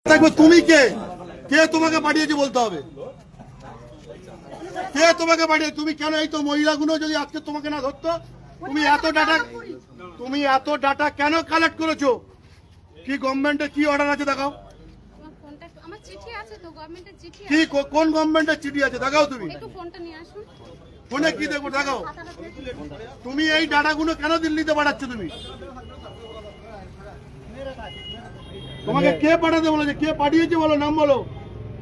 দেখবে তুমি কে কে তোমাকে পাঠিয়েছে বলতে হবে। কে তোমাকে পাঠিয়েছে? তুমি কেন এই তো মহিলাগুলো যদি আজকে তোমাকে না ধরতো, তুমি এত ডাটা কেন কালেক্ট করেছো? কি গভর্নমেন্টের কি অর্ডার আছে দেখাও। আমার চিঠি আছে তো, গভর্নমেন্টের চিঠি কি আছে। কোন গভর্নমেন্টের চিঠি আছে দেখাও। তুমি একটু ফোনটা নিয়ে আসুন। ফোনে কি দেখো দেখাও। তুমি এই ডাটাগুলো কেন দিল্লিতে পাঠাচ্ছ? তুমি তোমাকে কে পাঠাতে বলেছে? কে পাঠিয়েছে বলো, নাম বলো।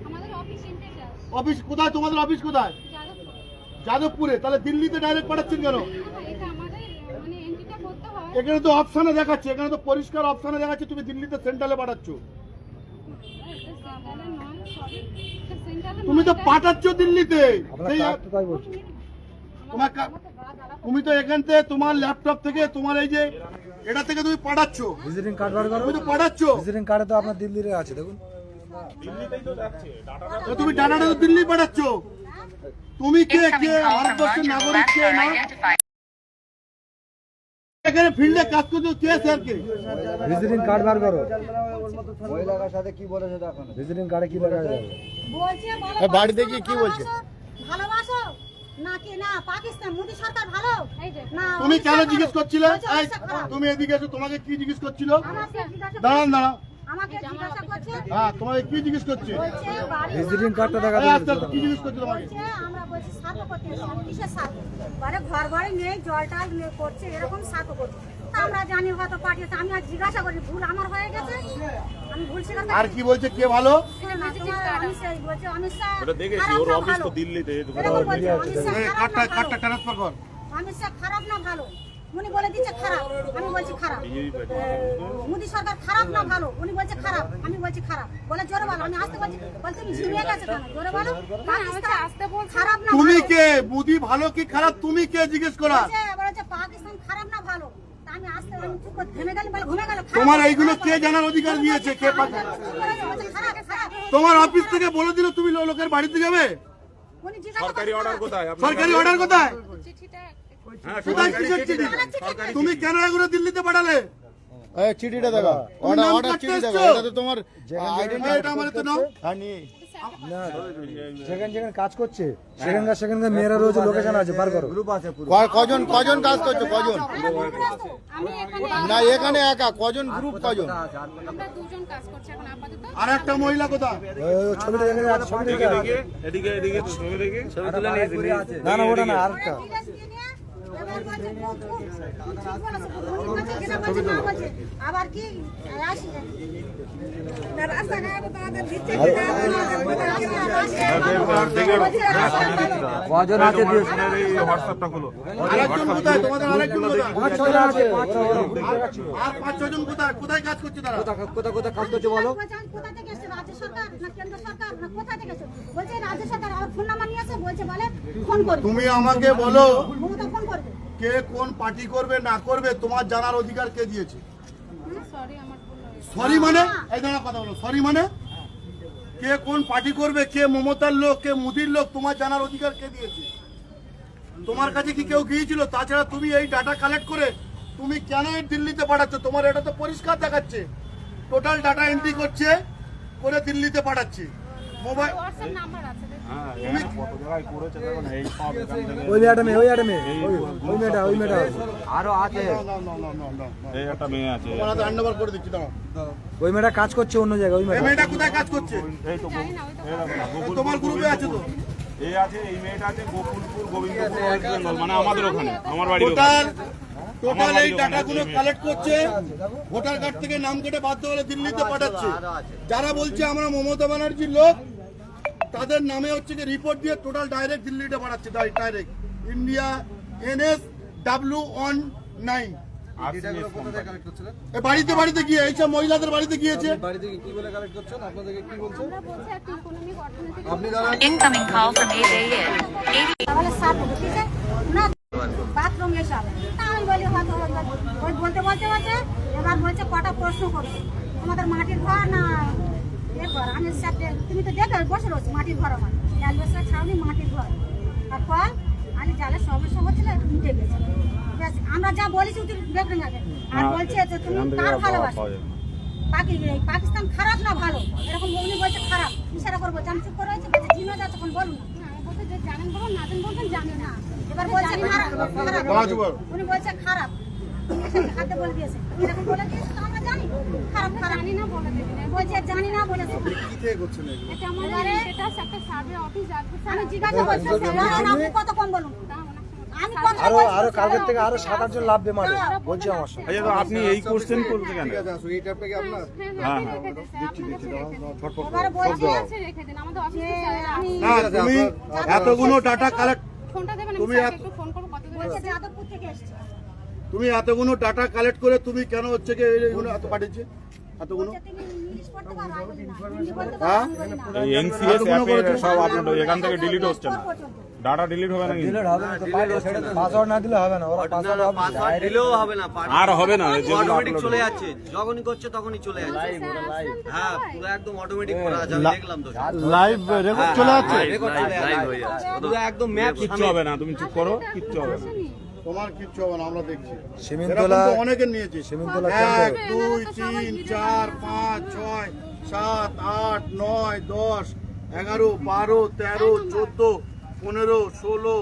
আমাদের অফিস ইনটেক অফিস কোথায়? তোমাদের অফিস কোথায়? যাদবপুর। যাদবপুরে। তাহলে দিল্লিতে ডাইরেক্ট পাঠাচ্ছেন কেন? এটা আমাদের মানে এন্ট্রিটা করতে হয়। এখানে তো অপশনে দেখাচ্ছে, এখানে তো পরিষ্কার অপশনে দেখাচ্ছে তুমি দিল্লিতে সেন্ট্রালে পাঠাচ্ছ। এটা সেন্টারে নয়, সরি। এটা সেন্টারে তুমি তো নয়, পাঠাচ্ছ দিল্লিতে। তোমার তুমি তো এখান থেকে তোমার ল্যাপটপ থেকে তোমার এই যে এটা থেকে তুমি পাঠাচ্ছ, ভিজিটিং কার্ড বার করো। তুমি তো পাঠাচ্ছ। ভিজিটিং কার্ডে তো আপনার দিল্লির আছে, দেখুন। তো তুমি ডাটাটা তো দিল্লি পাঠাচ্ছ। তুমি কে কে ভারতবর্ষের নাগরিক কে না? এখানে ফিল্ডে কাজ করছো কে? স্যার কে? ভিজিটিং কার্ড বার করো। মহিলার সাথে কি বলেছে দেখো না। ভিজিটিং কার্ডে কি লেখা আছে? বলছে বাড়িতে গিয়ে কি বলছে? ভালোবাসো নাকি না পাকিস্তান মোদী সরকার ভালো এই যে না? তুমি কেন উড়িষ্যা জিজ্ঞেস ভালো? করছিলে? বলছে এই, উড়িষ্যা খারাপ। তুমি এদিকে এসো। তোমাকে কি জিজ্ঞেস করছিল? আমাকে জিজ্ঞাসা দাঁড়ান দাঁড়ান। আমাকে জিজ্ঞাসা করছে হ্যাঁ, তোমাকে কি জিজ্ঞেস করছে? বলছে বাড়ি ভিজিটিং কার্ডটা দেখা এই, আচ্ছা, কি জিজ্ঞেস করছে তোমাকে? বলছে আমরা বলছি সাথে করতে কিসের সাথে ঘরে ঘর ঘরে নেই জলটা করছে এরকম সাথে করছে তা আমরা জানি হয়তো পাঠিয়েছে। আমি আজ জিজ্ঞাসা করি ভুল আমার হয়ে গেছে, আমি ভুল স্বীকার করি। আর কি বলছে কে ভালো? বলছে অমিত শাহ ওটা দেখেছি, খারাপ ওর না অফিস তো ভালো। দিল্লিতে। এরকম বলছে, অমিত শাহ এই, খারাপ না কার্ডটা ভালো। ট্রান্সফার কর। অমিত শাহ খারাপ না ভালো? উনি বলে দিচ্ছে খারাপ, আমি বলছি খারাপ। মোদী সরকার খারাপ না ভালো? উনি বলছে খারাপ, আমি বলছি খারাপ। বলে জোরে বলো, আমি আসতে বলছি। বলে তুমি ঝিমিয়ে গেছে কেন? জোরে বলো। পাকিস্তান আসতে বলছে। খারাপ না তুমি ভালো? কে? মোদি ভালো কি খারাপ? তুমি কে জিজ্ঞেস করা? বলেছে পাকিস্তান খারাপ না ভালো? তা আমি আসতে আমি চুপ করে ঘেমে গেলাম, বলে ঘুমে গেল। তোমার এইগুলো কে জানার অধিকার দিয়েছে? কে পাঠায়? খারাপ খারাপ। তোমার অফিস থেকে বলে দিল তুমি লোকের বাড়িতে যাবে? উনি জিজ্ঞাসা সরকারি অর্ডার কোথায়? সরকারি অর্ডার কোথায়? চিঠিটা হ্যাঁ, কোথায় সরকারি কিসের চিঠি? তুমি কেন এগুলো দিল্লিতে পাঠালে? চিঠিটা দেখা, তুমি নাম অর্ডার করতে চিঠি দেখা। এসছো? এটা তো তোমার এটা আমার তো নাও। না, যেখানে যেখানে কাজ করছে সেখানকার মেয়েরা রয়েছে, লোকেশন আছে, বার করো। গ্রুপ আছে পুরো। কজন কজন কাজ করছো? কজন? আমি এখানে না, এখানে একা কজন? গ্রুপ কজন? আমরা দুজন কাজ করছি এখন আপাতত। আর একটা মহিলা কোথায়? ওই ছবিটা দেখে আছে, ছবিটা দেখে আছে। এদিকে এদিকে তো ছবি দেখে না না, ওটা না, আরেকটা। আবার কি কজন আছে দিয়েছে? হোয়াটসঅ্যাপটা খোলো। আরেকজন কোথায়? তোমাদের আরেকজন কোথায়? পাঁচ ছজন আছে। আর 5-6 জন কোথায়? কোথায় কাজ করছে তারা? কোথা কোথা কাজ করছে বলো? কোথা থেকে এসছে? রাজ্য সরকার না কেন্দ্র সরকার না কোথা থেকে এসছে? বলছে রাজ্য সরকার। আমার ফোন নাম্বার নিয়ে আসে, বলছে বলে ফোন করবে। তুমি আমাকে বলো মমতা ফোন করবে। কে কোন পার্টি করবে না করবে তোমার জানার অধিকার কে দিয়েছে? সরি আমার ভুল হয়েছে। সরি মানে? এই দাঁড়া কথা বলো। সরি মানে? কে কোন পার্টি করবে, কে মমতার লোক, কে মোদির লোক, তোমার জানার অধিকার কে দিয়েছে? তোমার কাছে কি কেউ গিয়েছিল? তাছাড়া তুমি এই ডাটা কালেক্ট করে তুমি কেন এই দিল্লিতে পাঠাচ্ছ? তোমার এটা তো পরিষ্কার দেখাচ্ছে টোটাল ডাটা এন্ট্রি করছে করে দিল্লিতে পাঠাচ্ছে। মোবাইল হোয়াটসঅ্যাপ নাম্বার আছে দেখুন। হ্যাঁ, এখানে কত জায়গায় করেছে দেখো না, এই সব এখান থেকে। ওই মেয়েটা ওই মেয়েটা। আরো আছে। এই একটা মেয়ে আছে, তোমার হাতে হ্যান্ড ওভার করে দিচ্ছি। দাঁড়াও। ওই মেয়েটা কাজ করছে অন্য জায়গায়, ওই এই মেয়েটা। মেয়েটা কোথায় কাজ করছে? এই তো জানি না, ওই তো এই দেখো না, গোকুল- তোমার গ্রুপে আছে তো? এই আছে, এই মেয়েটা আছে গোকুলপুর গোবিন্দপুর ওয়েস্ট বেঙ্গল, মানে আমাদের ওখানে, আমার বাড়ির টোটাল ওখানে। টোটাল এই ডাটাগুলো কালেক্ট করছে, ভোটার কার্ড থেকে নাম কেটে বাধ্য হলে দিল্লিতে পাঠাচ্ছে। যারা বলছে আমরা মমতা ব্যানার্জির লোক তাদের নামে হচ্ছে যে রিপোর্ট দিয়ে টোটাল ডাইরেক্ট দিল্লিতে পাঠাচ্ছে। ডাইরেক্ট ইন্ডিয়া NS-W19 বাড়িতে বাড়িতে গিয়ে এইসব মহিলাদের বাড়িতে গিয়েছে। আমরা বলছি একটা ইকোনমিক অর্থনৈতিক Incoming call from 8 তাহলে সাপ ঠিক আছে না বাথরুম এসব। তা আমি বলি হয়তো ওই বলতে বলতে বলতে এবার বলছে কটা প্রশ্ন করবে তোমাদের মাটির ঘর না এ ঘর। আমি সাথে তুমি তো দেখে বসে রয়েছি মাটির ঘর, আমার অ্যালবেস্টার ছাউনি মাটির ঘর আর কল আমি জালে সমস্যা হচ্ছিল একটু মিটে গেছে। ব্যাস, আমরা যা বলেছি তুই দেখবে না। আর বলছে যে তুমি কার ভালোবাসো? পাকিস্তান খারাপ না ভালো? আমি চুপ করে আছি, বলছে জিনো যাচ্ছে, এখন বলুন না। না, আমি বলতে যে জানেন বলুন, না জানেন বলবেন জানি না। এবার বলছে খারাপ, খারাপ। উনি বলছে খারাপ, হাতে বলে দিয়েছে, এরকম বলে দিয়েছে তো আমরা জানি খারাপ খারাপ। জানি না বলে দেবেন। বলছে জানি না বলেছে। এটা আমাদের এটা একটা সার্ভে অফিস আছে। আমি জিজ্ঞাসা করছি, আপনি কত কম বলুন? আমি কত আরো কালকের থেকে আরো 7-8 জন লাভ মারে বলছে আমার সঙ্গে। আচ্ছা, তো আপনি এই কোশ্চেন করতে কেন? হ্যাঁ, হ্যাঁ, রেখে দিন, এবারে বলছে আছে রেখে দিন আমাদের অফিসে। আমি না তুমি এতগুলো ডাটা কালেক্ট ফোনটা দেবেন, তুমি আমি একটু ফোন করব কত দেবেন। বলছে যাদবপুর থেকে এসছে। তুমি এতগুলো ডাটা কালেক্ট করে তুমি কেন হচ্ছে কি এইগুলো এত পাঠিয়েছে এতগুলো? বলছে তুমি ইংলিশ পড়তে পারো, আমি বলি না। হিন্দি বলতে পারো, হ্যাঁ? আমি বলি না। এই এনসিএস অ্যাপে সব আপলোড এখান থেকে ডিলিট হচ্ছে না, ডাটা ডিলিট হবে না কিন্তু। ডিলিট হবে না তো, পাসওয়ার্ড না দিলে হবে না, ওরা পাসওয়ার্ড হবে দিলেও হবে না, আর হবে না, যেগুলো অটোমেটিক upload চলে হবে। যাচ্ছে, যখনই করছে তখনই চলে যাচ্ছে। হ্যাঁ, পুরো একদম অটোমেটিক করা আছে, আমি দেখলাম তো। লাইভ রেকর্ড চলে যাচ্ছে। রেকর্ড চলে যাচ্ছে, পুরো একদম ম্যাপ কিচ্ছু হবে না, তুমি চুপ করো, কিচ্ছু হবে না। তোমার কিচ্ছু হবে না, আমরা দেখছি। সিমিনতলা এরকম তো অনেকের নিয়েছি। সিমিনতলা 1 2 3 4 5 6 7 8 9 10 11 12 13 14 15 16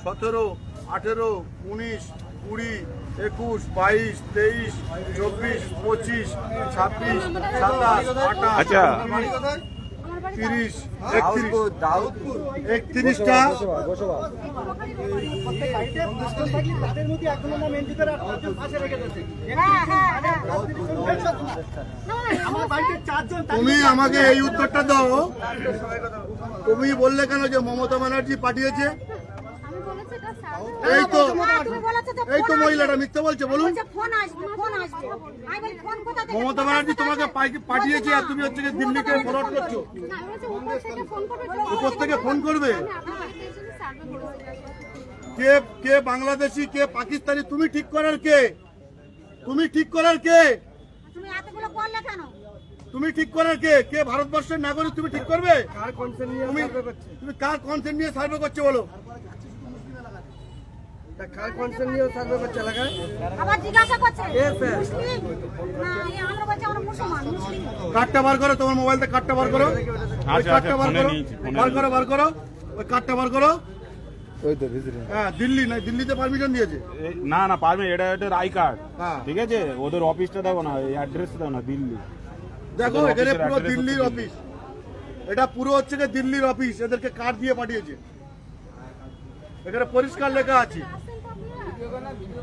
17 18 19 20 21 22 23 24 25 26 27 28 আচ্ছা। 30 31টা হ্যাঁ, হ্যাঁ, হ্যাঁ। তুমি আমাকে এই উত্তরটা দাও, তুমি বললে কেন যে মমতা ব্যানার্জি পাঠিয়েছে? আমি বলেছি এটা সার্ভে এই তো তুমি বলেছো যে এই তো মহিলাটা মিথ্যে বলছে, বলুন। বলছে ফোন আসবে, ফোন আসবে। আমি বলি ফোন কোথা থেকে? মমতা ব্যানার্জি তোমাকে পাঠিয়েছে আর তুমি হচ্ছে গিয়ে দিল্লিকে ফরওয়ার্ড করছো। না, আমি বলছি উপর থেকে ফোন করবে। উপর থেকে ফোন করবে? আমি আপনাকে এসে সার্ভে করেছি। কে কে বাংলাদেশি কে পাকিস্তানি তুমি ঠিক করার কে? তুমি ঠিক করার কে? তুমি এতগুলো করলে কেন? তুমি ঠিক করার কে? কে ভারতবর্ষের নাগরিক তুমি ঠিক করবে? তুমি তুমি কার কনসেন্ট নিয়ে সার্ভে করছো বলো? আবার জিজ্ঞাসা করছে মুসলিম না, আমরা বলছি আমরা মুসলমান, মুসলিম। কার্ডটা বার করো, তোমার মোবাইল থেকে কার্ডটা বার করো। ওই আচ্ছা, কার্ডটা বার ফোনে করো, নিয়েছি, ফোনে বার করো, বার করো। ওই কার্ডটা বার করো। ওই তো ভিজিটিং। হ্যাঁ, দিল্লি না, দিল্লিতে পারমিশন দিয়েছে। না না পারবে, এটা এটা আই কার্ড, হ্যাঁ। ঠিক আছে, ওদের অফিসটা দেখো না, এই অ্যাড্রেসটা দাও না, দিল্লি। দেখো ওদের এখানে অফিসের পুরো address দিল্লির হচ্ছে অফিস, এটা পুরো হচ্ছে গিয়ে দিল্লির অফিস, এদেরকে কার্ড দিয়ে পাঠিয়েছে। এখানে পরিষ্কার লেখা আছে।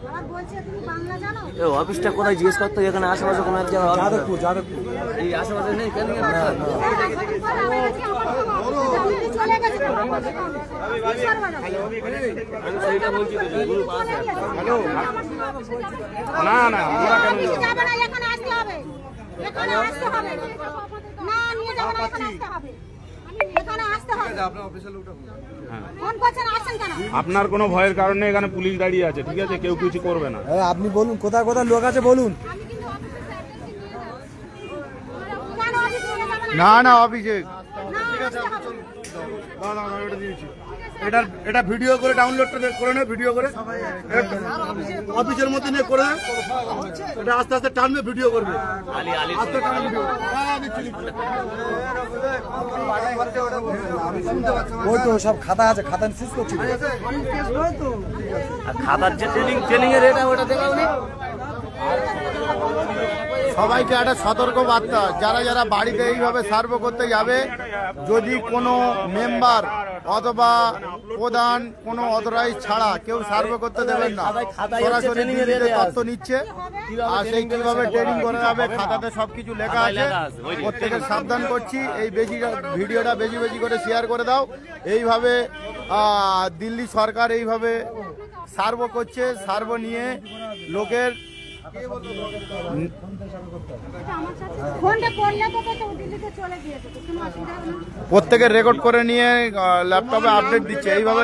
আবার বলছে তুমি বাংলা জানো? অফিসটা কোথায় জিজ্ঞেস করতে, এখানে আশেপাশে কোনো এক জায়গায় যাদবপুর এই আশেপাশে নেই কেন? দিল্লি চলে গেছে। সেইটা বলছি তো, গ্রুপ আছে। না না, আমরা কেন অফিসে যাবে না, এখানে আসতে হবে, এখানে আসতে হবে। না নিয়ে যাবে না, এখানে আসতে হবে, এখানে আসতে হবে। ফোন করছেন, আসছেন কেন? আপনার কোনো ভয়ের কারণে এখানে পুলিশ দাঁড়িয়ে আছে, ঠিক আছে, কেউ কিছু করবে না। আপনি বলুন কোথায় কোথায় লোক আছে বলুন। আমি কিন্তু অফিসের অ্যাড্রেসে নিয়ে যাচ্ছি। কেন অফিসে নিয়ে যাবে না? না না অভিষেক, না, আসতে হবে। দাও, দাও, দাও, এটা দিয়েছি। এটা ভিডিও করে ডাউনলোড করে নে, ভিডিও করে অফিসের মধ্যে নিয়ে করে নে। এটা আস্তে আস্তে টানবে, ভিডিও করবে, আস্তে টানবে ভিডিও। হ্যাঁ, দিচ্ছি, দিচ্ছি। ওই তো সব খাতা আছে, খাতা শেষ করছি। খাতার যে ট্রেনিং এর রেট ওটা দেখাও নি। সবাইকে একটা সতর্ক বার্তা, যারা যারা বাড়িতে এইভাবে সার্ভে করতে যাবে, যদি কোনো মেম্বার অথবা প্রধান কোনো অথরাইজ ছাড়া কেউ সার্ভে করতে দেবেন না। সরাসরি দিল্লিতে তথ্য নিচ্ছে, আর সেই কিভাবে ট্রেনিং করা যাবে খাতাতে সবকিছু লেখা আছে। প্রত্যেকের সাবধান করছি, এই ভিডিওটা বেশি বেশি করে শেয়ার করে দাও। এইভাবে দিল্লি সরকার এইভাবে সার্ভে করছে, সার্ভে নিয়ে লোকের ফোনটা করলে তো তো দিল্লিতে চলে গিয়েছে, কোনো অসুবিধা হবে না। প্রত্যেকের রেকর্ড করে নিয়ে ল্যাপটপে আপডেট দিচ্ছে। এইভাবে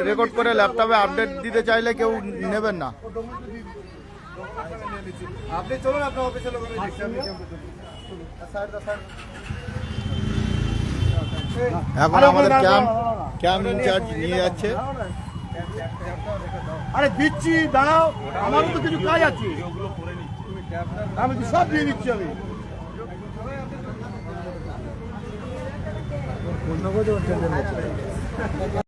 রেকর্ড করে ল্যাপটপে আপডেট দিতে চাইলে কেউ নেবেন না। আপনি চলুন, আপনার অফিসে লোক এখন আমাদের ক্যাম্প ইনচার্জ নিয়ে যাচ্ছে। আরে দিচ্ছি, দাঁড়াও, আমারও তো কিছু কাজ আছে, আমি তো সব দিয়ে দিচ্ছি। আমি অন্য কোথাও